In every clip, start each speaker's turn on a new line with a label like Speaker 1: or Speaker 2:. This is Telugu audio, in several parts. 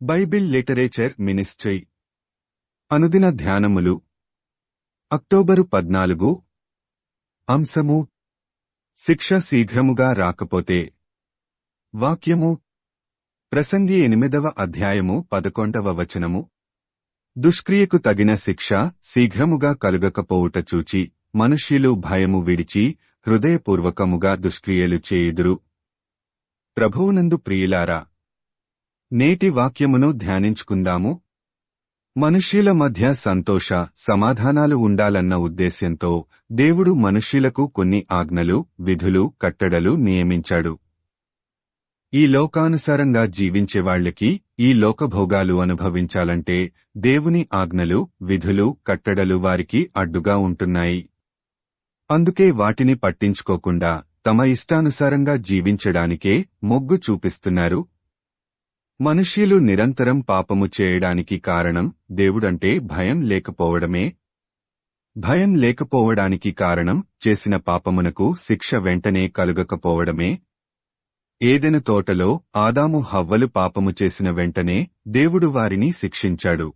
Speaker 1: బైబిల్ లిటరేచర్ మినిస్ట్రీ అనుదిన ధ్యానములు అక్టోబరు 14 అంశము శిక్ష శీఘ్రముగా రాకపోతే వాక్యము ప్రసంగి 8వ అధ్యాయము 11వ వచనము దుష్క్రియకు తగిన శిక్ష శీఘ్రముగా కలుగకపోవుట చూచి మనుష్యులు భయము విడిచి హృదయపూర్వకముగా దుష్క్రియలు చేయుదురు. ప్రభువునందు ప్రియులారా, నేటి వాక్యమును ధ్యానించుకుందాము. మనుష్యుల మధ్య సంతోష సమాధానాలు ఉండాలన్న ఉద్దేశ్యంతో దేవుడు మనుష్యులకు కొన్ని ఆజ్ఞలు, విధులు, కట్టడలు నియమించాడు. ఈ లోకానుసారంగా జీవించేవాళ్లకి ఈ లోకభోగాలు అనుభవించాలంటే దేవుని ఆజ్ఞలు, విధులు, కట్టడలు వారికి అడ్డుగా ఉంటున్నాయి. అందుకే వాటిని పట్టించుకోకుండా తమ ఇష్టానుసారంగా జీవించడానికే మొగ్గు చూపిస్తున్నారు. మనుష్యులు నిరంతరం పాపము చేయడానికి కారణం దేవుడంటే భయం లేకపోవడమే. భయం లేకపోవడానికి కారణం చేసిన పాపమునకు శిక్ష వెంటనే కలుగకపోవడమే. ఏదెను తోటలో ఆదాము హవ్వలు పాపము చేసిన వెంటనే దేవుడు వారిని శిక్షించాడు.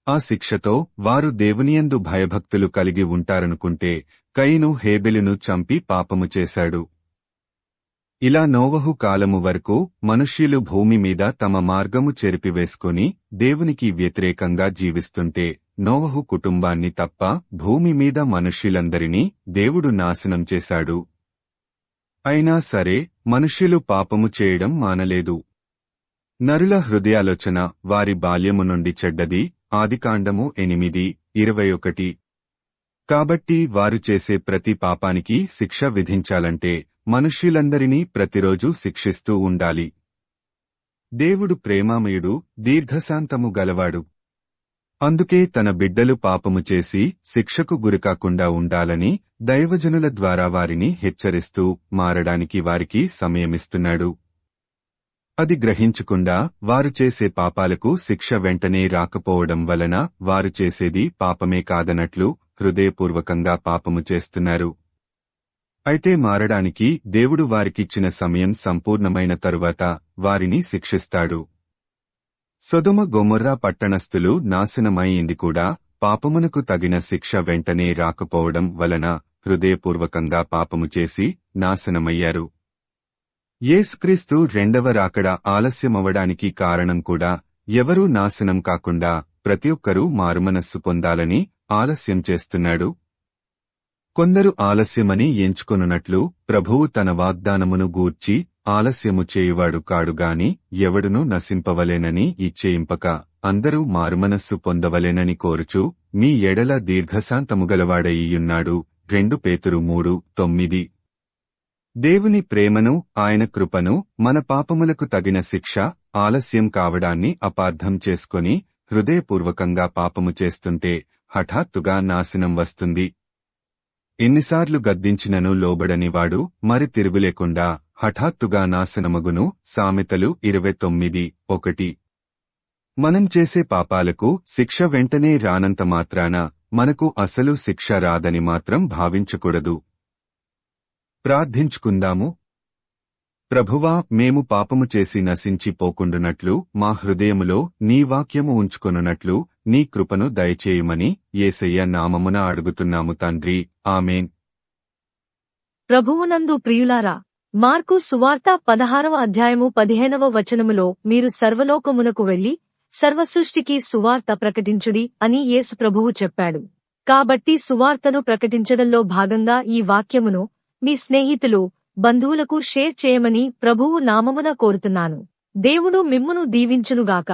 Speaker 1: ఆ శిక్షతో వారు దేవునియందు భయభక్తులు కలిగి ఉంటారనుకుంటే కయీను హేబెలును చంపి పాపము చేశాడు. ఇలా నోవహు కాలము వరకు మనుష్యులు భూమి మీద తమ మార్గము చెరిపివేసుకుని దేవునికి వ్యతిరేకంగా జీవిస్తుంటే నోవహు కుటుంబాన్ని తప్ప భూమి మీద మనుష్యులందరినీ దేవుడు నాశనం చేశాడు. అయినా సరే మనుష్యులు పాపము చేయడం మానలేదు. నరుల హృదయాలోచన వారి బాల్యము నుండి చెడ్డది. ఆదికాండము 8:21. కాబట్టి వారు చేసే ప్రతి పాపానికి శిక్ష విధించాలంటే మనుష్యులందరినీ ప్రతిరోజూ శిక్షిస్తూ ఉండాలి. దేవుడు ప్రేమామయుడు, దీర్ఘశాంతము గలవాడు. అందుకే తన బిడ్డలు పాపము చేసి శిక్షకు గురికాకుండా ఉండాలని దైవజనుల ద్వారా వారిని హెచ్చరిస్తూ మారడానికి వారికి సమయమిస్తున్నాడు. అది గ్రహించకుండా వారు చేసే పాపాలకు శిక్ష వెంటనే రాకపోవడం వలన వారు చేసేది పాపమే కాదన్నట్లు హృదయపూర్వకంగా పాపము చేస్తున్నారు. అయితే మారడానికి దేవుడు వారికిచ్చిన సమయం సంపూర్ణమైన తరువాత వారిని శిక్షిస్తాడు. సొదొమ గొమొర్రా పట్టణస్థులు నాశనమైంది కూడా పాపమునకు తగిన శిక్ష వెంటనే రాకపోవడం వలన హృదయపూర్వకంగా పాపము చేసి నాశనమయ్యారు. యేసుక్రీస్తు రెండవ రాకడ ఆలస్యమవడానికి కారణం కూడా ఎవరూ నాశనం కాకుండా ప్రతి ఒక్కరూ మారుమనస్సు పొందాలని ఆలస్యం చేస్తున్నాడు. కొందరు ఆలస్యమని ఎంచుకొనున్నట్లు ప్రభువు తన వాగ్దానమును గూర్చి ఆలస్యము చేయువాడు కాడుగాని ఎవడునూ నశింపవలెనని ఇచ్చేయింపక అందరూ మారుమనస్సు పొందవలెనని కోరుచు మీ ఎడల దీర్ఘశాంతముగలవాడయియున్నాడు. 2 పేతురు 3:9. దేవుని ప్రేమను, ఆయన కృపను, మన పాపములకు తగిన శిక్ష ఆలస్యం కావడాన్ని అపార్థం చేసుకొని హృదయపూర్వకంగా పాపము చేస్తుంటే హఠాత్తుగా నాశనం వస్తుంది. ఎన్నిసార్లు గద్దించినను లోబడనివాడు మరి తిరుగులేకుండా హఠాత్తుగా నాశనమగును. సామెతలు 29:1. మనం చేసే పాపాలకు శిక్ష వెంటనే రానంత మాత్రాన మనకు అసలు శిక్ష రాదని మాత్రం భావించకూడదు. ప్రార్థించుకుందాము. ప్రభువా, మేము పాపము చేసి నశించిపోకుండునట్లు మా హృదయములో నీ వాక్యము ఉంచుకొనున్నట్లు నీ కృపను దయచేయుమని యేసయ్య నామమున అడుగుతున్నాము తండ్రి. ఆమేన్.
Speaker 2: ప్రభువునందు ప్రియులారా, మార్కు సువార్త 16వ అధ్యాయము 15వ వచనములో మీరు సర్వలోకమునకు వెళ్లి సర్వసృష్టికి సువార్త ప్రకటించుడి అని యేసు ప్రభువు చెప్పాడు. కాబట్టి సువార్తను ప్రకటించడంలో భాగంగా ఈ వాక్యమును మీ స్నేహితులు, బంధువులకు షేర్ చేయమని ప్రభువు నామమున కోరుతున్నాను. దేవుడు మిమ్మును దీవించునుగాక.